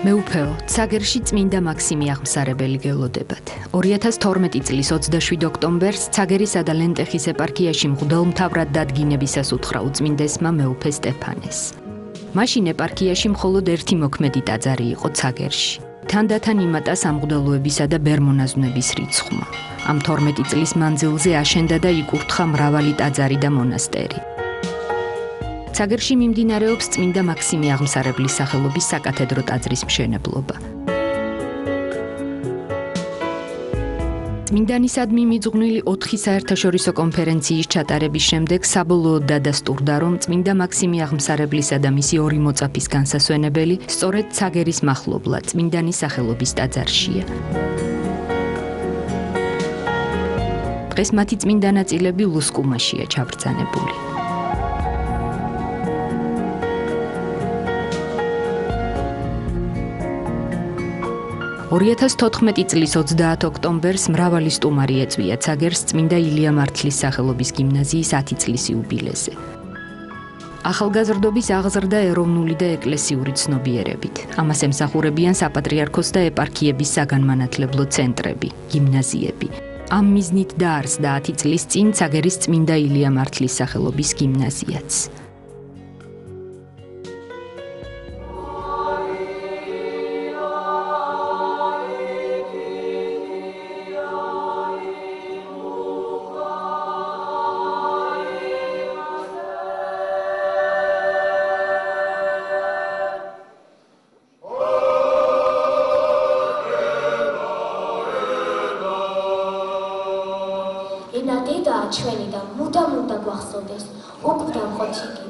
მეუფეო, ცაგერში წმინდა მაქსიმი აღმსარებელი გელოდებათ. 2012 წლის 27 ოქტომბერს ცაგერისა და ლენტეხის ეპარქიაში მღვდელმთავრად დადგინებისას უთხრა უწმინდესმა მეუფე სტეფანეს. მაშინ ეპარქიაში მხოლოდ ერთი მოქმედი ტაძარი იყო ცაგერში. თანდათან იმატა სამღვდელოებისა და ბერმონაზვნების რიცხვმა. ამ 12 წლის მანძილზე აშენდა და იკურთხა მრავალი ტაძარი და მონასტერი. ცაგერში მიმდინარეობს წმინდა მაქსიმი აღმსარებლის სახელობის საკათედრო ტაძრის მშენებლობა. წმინდანისადმი მიძღვნილი 4 საერთაშორისო კონფერენციის ჩატარების შემდეგ საბოლოოდ დადასტურდა, რომ წმინდა მაქსიმი აღმსარებლისა და მისი ორი მოწაფის განსასვენებელი სწორედ ცაგერის მახლობლად წმინდანის სახელობის ტაძარშია. დღეს მათი წმინდა ნაწილები ლუსკუმაშია ჩაბრძანებული. 2014 წლის 30 ოქტომბერს მრავალი სტუმარი ეწვია ცაგერს წმინდა ილია მართლის სახელობის გიმნაზიის 10 წლის იუბილეზე. ახალგაზრდობის აღზრდა ეროვნული და ეკლესიური ცნობიერებით. ამას ემსახურებიან საპატრიარქოს და ეპარქიების საგანმანათლებლო ცენტრები, გიმნაზიები. ამ მიზნით დაარსდა 10 წლის წინ ცაგერის წმინდა ილია მართლის სახელობის გიმნაზიაც. ენა დედაა ჩვენი და მუდამ უნდა გვახსოვდეს, უკვდავყოთ იგი.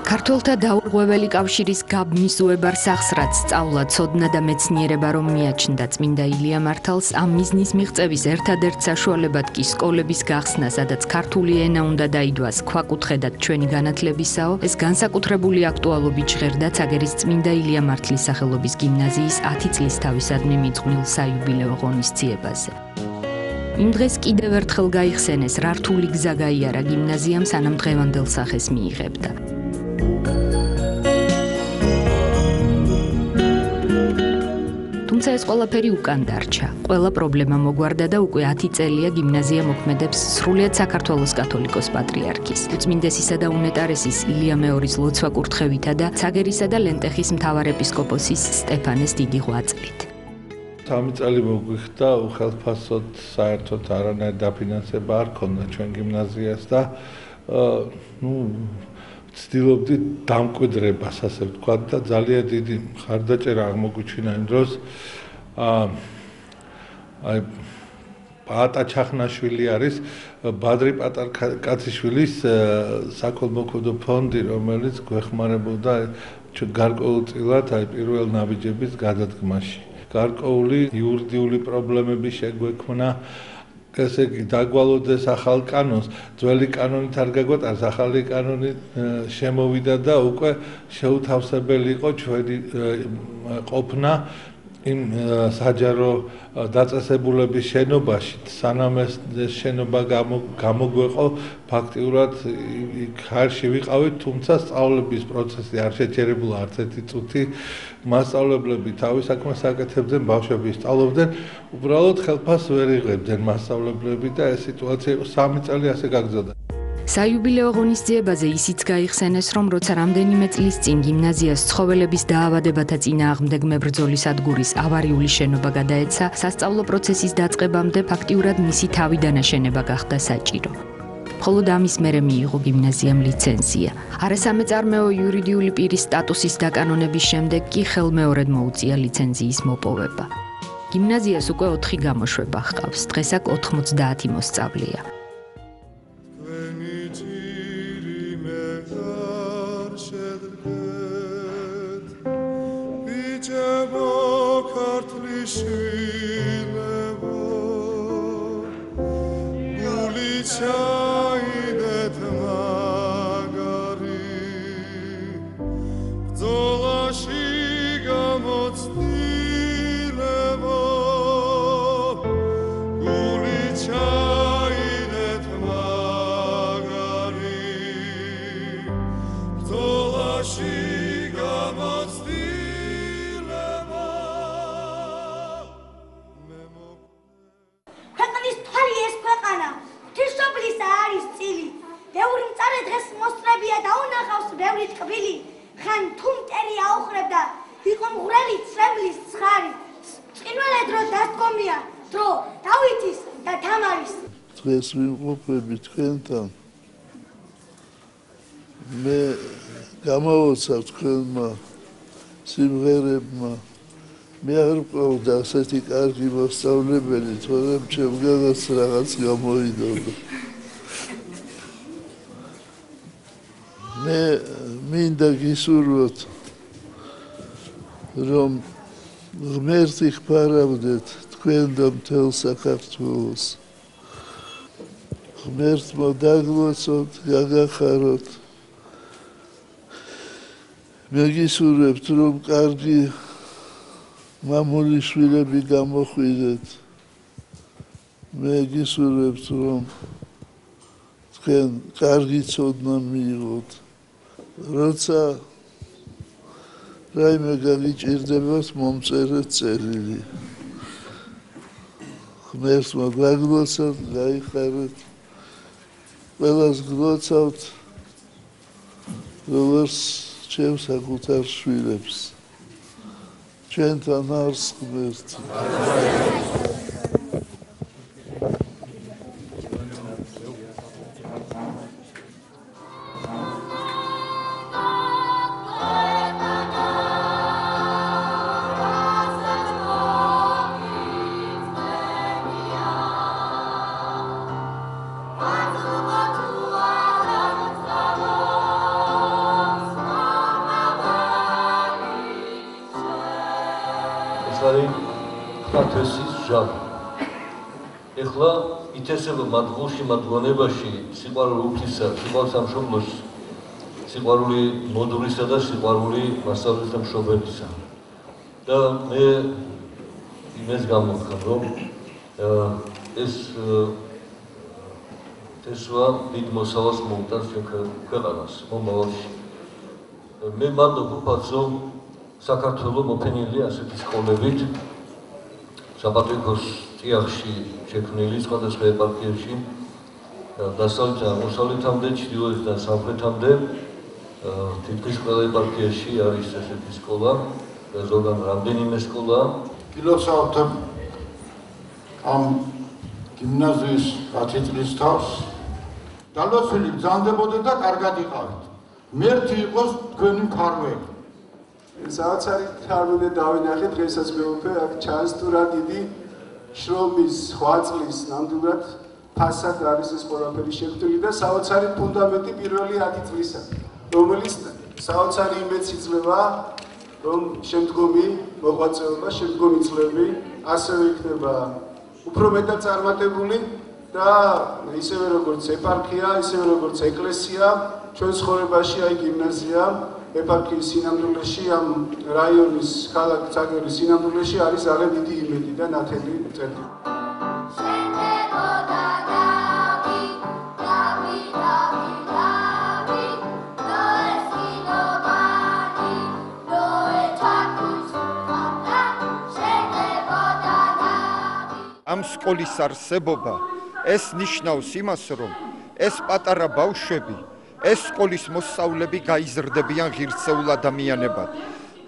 ქართველთა დაურღვეველი კავშირის გაბმის უებარ სახს, რაც სწავლა, ცოდნა და მეცნიერება რომ მიაჩნდა წმინდა ილია მართალს, ამ მიზნის მიღწევის ერთადერთ საშუალებად კი სკოლების გახსნა, სადაც ქართული ენა უნდა დაიდვას ქვაკუთხედად ჩვენი განათლებისაო, ეს განსაკუთრებული აქტუალობით ჟღერდა ცაგერის წმინდა ილია მართლის სახელობის გიმნაზიის 10 წლის თავისადმი მიძღვნილ საიუბილეო ღონისძიებაზე. იმ დღეს კიდევ ერთხელ გაიხსენეს, რა რთული გზა გაიარა გიმნაზიამ, სანამ დღევანდელ სახეს მიიღებდა. თუმცა ეს ყველაფერი უკან დარჩა. ყველა პრობლემა მოგვარდა და უკვე 10 წელია გიმნაზია მოქმედებს სრულიად საქართველოს კათოლიკოს პატრიარქის, უწმინდესისა და უნეტარესის ილია მეორის ლოცვა კურთხევითა და ცაგერისა და ლენტეხის მთავარეპისკოპოსის სტეფანეს დიდი ღვაწლით. 3 წელი მოგვიხდა უხელფასოდ საერთოდ არანაირ დაფინანსება არ ქონდა ჩვენ გიმნაზიას და ცდილობდი დამკვიდრებას, ასე ვთქვათ, და ძალიან დიდი მხარდაჭერა აღმოგვიჩინა იმ დროს. პაატა ჩახნაშვილი არის ბადრი პატარკაციშვილის საქველმოქმედო ფონდი, რომელიც გვეხმარებოდა გარკვეულწილად პირველ ნაბიჯების გადადგმაში. გარკვეული იურიდიული პრობლემები შეგვექმნა. ესე იგი, დაგვალოდეს ახალ კანონს, ძველი კანონით არ გაგვატარს, ახალი კანონი შემოვიდა და უკვე შეუთავსებელი იყო ჩვენი ყოფნა იმ საჯარო დაწესებულების შენობაში. სანამ ეს შენობა გამოგვეყო, ფაქტიურად ხარში ვიყავით, თუმცა სწავლების პროცესი არ შეჩერებულა არც ერთი წუთი. მასწავლებლები თავის საქმეს აკეთებდნენ, ბავშვები სწავლობდნენ, უბრალოდ ხელფას ვერ იღებდნენ მასწავლებლები და ეს სიტუაცია იყო 3 წელი ასე გაგრძელდა. საიუბილეო ღონისძიებაზე ისიც გაიხსენეს, რომ როცა რამდენიმე წლის წინ გიმნაზიას ცხოველების დაავადებათა წინააღმდეგ მებრძოლის სადგურის ავარიული შენობა გადაეცა, სასწავლო პროცესის დაწყებამდე ფაქტიურად მისი თავიდან აშენება გახდა საჭირო. მხოლოდ ამის მერე მიიღო გიმნაზიამ ლიცენზია. არასამეწარმეო იურიდიული პირის სტატუსის დაკანონების შემდეგ კი ხელმეორედ მოუწია ლიცენზიის მოპოვება. გიმნაზიას უკვე 4 გამოშვება ჰყავს, დღეს აქ 90 მოსწავლეა. Guli chai det ma ქვეყანა ღვთისმშობლისა არის წილი ბევრი მწარე დღეს მოსწრებია და უნახავს ბევრი ტკბილი ხან თუ მტერი აუხრებდა იყო მღვრელი ცრემლის ცხარი წინვალე დრო დასდგომია დრო დავითის და თამარის დღეს ვიმყოფები თქვენთან მე გამოვაცავ თქვენმა სიმღერებმა მე არ ვყავდა ასეთი კარგი მოსწავლებელი თორემ ჩემგანაც რაღაც გამოიდოდა მე მინდა გისურვოთ რომ ღმერთი ხფარავდეთ თქვენ და მთელ საქართველოს ღმერთმა დაგვაცოთ გაგახაროთ მე გისურვებთ რომ კარგი მამული შვილები გამოხვიდეთ მე გისურვებთ რომ თქვენ კარგი ცოდნა მიიღოთ როცა რაიმე გაგიჭირდებათ მომწერეთ წერილი ღმერთმა გაგვაცოთ გაიხარეთ ყველას გვაცავთ როგორც ჩემს საკუთარ შვილებს ჩვენთან არის ღმერთი ეხლა ითესება მათგულში მათგონებაში სიყვარული უფლისა, სიყვარული სამშობლოს, სიყვარული მოდრისა და სიყვარული მასწავლებლის და მშობელისა. და მე იმას გამოვხარ, რომ ეს თესვა დიდ მოსავალს მოუტანს ჩვენ ქვეყანას მომავალში. მე მადლობ უფალს, რომ საქართველო მოფენილია ასეთი სკოლებით საპატრიარქოს წიაღში შექმნილი სხვადასხვა ეპარქიაში დასავლეთ აღმოსავლეთამდე, ჩრდილოეთიდან სამხრეთამდე თითქმის ყველა ეპარქიაში არის ესეთი სკოლა და ზოგან რამდენიმე სკოლა. გილოცავთ ამ გიმნაზიის 10 წლის თავს დალოცვილი ბრძანდებოდეთ და კარგად იყავით. მერთი იყოს თქვენი მფარველი. საოცარი თარგმანი დავინახეთ დღესაც მეუფე აქ ჩანს თუ რა დიდი შრომის ხვაწლის ნამდვილად ფასად არის ეს ყველაფერი შექმნილი და საოცარი ფუნდამენტი პირველი 10 წლისა რომელიც საოცარი იმედს იძლევა რომ შემდგომი მოღვაწეობა შემდგომი წლები ასევე იქნება უფრო მეტად წარმატებული და ისევე როგორც ეპარქია ისევე როგორც ეკლესია ჩვენ ცხოვრებაში აი გიმნაზია ეპარქიის სინამდვილეში ამ რაიონის ქალაქ ცაგერის სინამდვილეში არის ძალიან დიდი იმედი და ნათელი წესი. ამ სკოლის არსებობა ეს ნიშნავს იმას, რომ ეს პატარა ბავშვები ეს სკოლის მოსწავლეები გაიზრდებიან ღირსეულ ადამიანებად.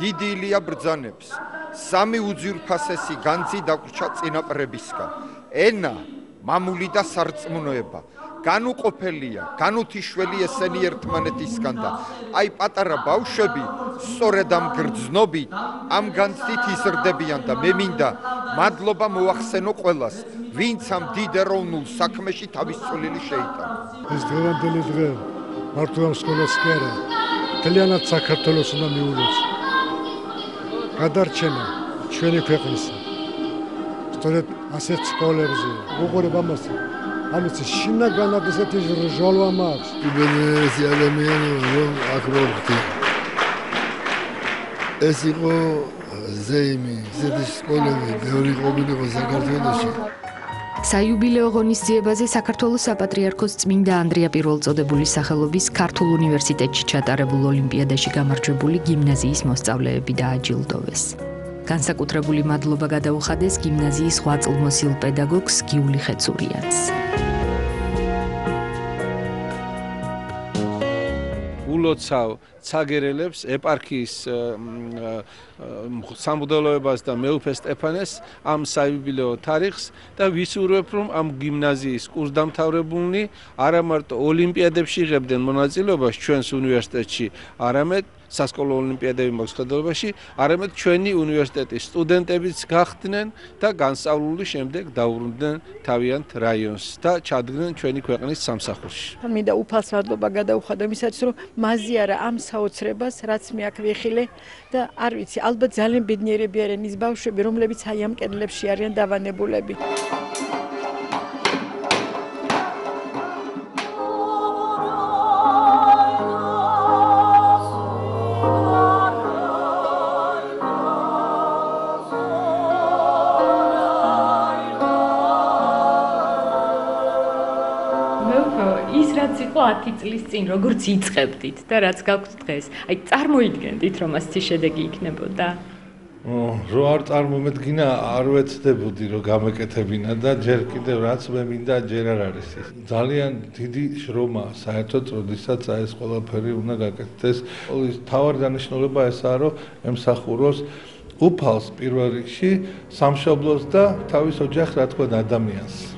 დიდი ილია ბრძანებს, სამი უძირფასესი განძი დაგვრჩა წინაპრებისგან. ენა, მამული და სარწმუნოება. განუყოფელია, განუთიშველი ესენი ერთმანეთისგან და აი პატარა ბავშვები სწორედ ამ გრძნობით, ამ განცდით იზრდებიან და მე მინდა მადლობა მოახსენო ყველას, ვინც ამ დიდ ეროვნულ საქმეში თავის წვლილი შეიტანა. ეს დღევანდელი დღე მარტო ამ სკოლას კი არა, მთლიანად საქართველოს უნდა მიულოც. გადარჩენა ჩვენი ქვეყნისა. სწორედ ასეთ სკოლებზე უყურებ ამას. ამის შინაგანად ესეთი ჟოლვა მაქვს. იბენესი ადამიანი რომ აკრობდი. ეს იყო ზეიმი, ესეთი სკოლები ბევრი ყოფილიყო საქართველოში. საიუბილეო ღონისძიებაზე საქართველოს საპატრიარქოს წმინდა ანდრია პირველწოდებულის სახელობის ქართულ უნივერსიტეტში ჩატარებულ ოლიმპიადაში გამარჯვებული გიმნაზიის მოსწავლეები დააჯილდოვეს. განსაკუთრებული მადლობა გადაუხადეს გიმნაზიის ღვაწლმოსილ პედაგოგს გიული ხეცურიანს. ულოცავ ცაგერელებს ეპარქიის სამღვდელოებას და მეუფე სტეფანეს ამ საიუბილეო თარიღს და ვისურვებ რომ ამ გიმნაზიის კურსდამთავრებულნი არა მარტო ოლიმპიადებში იღებდნენ მონაწილეობას ჩვენს უნივერსიტეტში, არამედ სასკოლო ოლიმპიადების მოხდობაში, არამედ ჩვენი უნივერსიტეტის სტუდენტებიც გახდნენ და განსწავლული შემდეგ დაუბრუნდნენ თავიანთ რაიონს და ჩადგნენ ჩვენი ქვეყნის სამსახურში. მინდა უფალს მადლობა გადაუხადო იმისათვის, რომ მაზიარა ამ საოცრებას, რაც მე აქ ვიხილე და არ ვიცი, ალბათ ძალიან ბედნიერები არიან ის ბავშვები, რომლებიც აი ამ კედლებში არიან დავანებულები. ის რაც იყო 10 წლის წინ, როგორც იწყებდით და რაც გაქვთ დღეს, აი წარმოიდგენდით, რომ ასეთი შედეგი იქნებოდა? რო არ წარმომედგინა, არ ვეცდებოდი, რომ გამეკეთებინა და ჯერ კიდევ რაც მე მინდა, ჯერ არ არის ის. ძალიან დიდი შრომა საერთოდ, როდესაც ეს ყველაფერი უნდა გაკეთდეს. ის თავარი დანიშნულება ესაა, რომ ემსახუროს უფალს პირველ რიგში, სამშობლოს და თავის ოჯახს, რა თქმა უნდა, ადამიანს.